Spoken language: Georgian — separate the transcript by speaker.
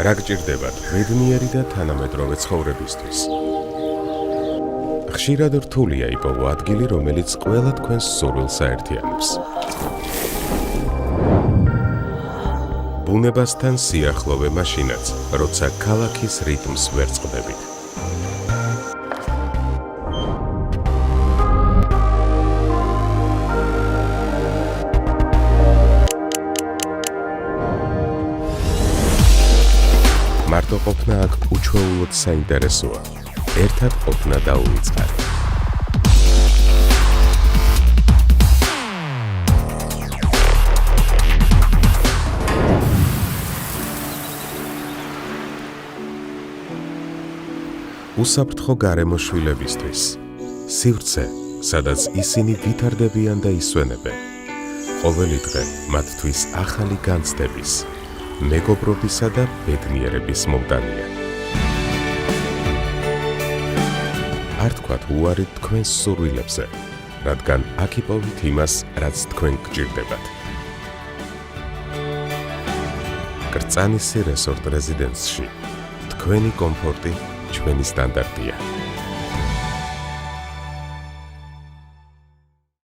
Speaker 1: რა გჭირდებათ ბედნიერი და თანამედროვე ცხოვრებისთვის? ხშირად რთულია იპოვო ადგილი, რომელიც ყველა თქვენს სურვილს აერთიანებს. ბუნებასთან სიახლოვე მაშინაც, როცა ქალაქის რიტმს ვერ წყდებით. მარტო ყოფნა აქ უჩვეულოდ საინტერესოა. ერთად ყოფნა დაუვიწყარ. უსაფრთხო გარემო შვილებისთვის. სივრცე, სადაც ისინი ვითარდებიან და ისვენებენ. ყოველი დღე მათთვის ახალი განცდების, მეგობრობისა და ბედნიერების მომტანია. არ თქვათ უარი თქვენს სურვილებზე, რადგან აქ იპოვით იმას, რაც თქვენ გჭირდებათ. კრწანისი რესორტ რეზიდენსში თქვენი კომფორტი ჩვენი სტანდარტია.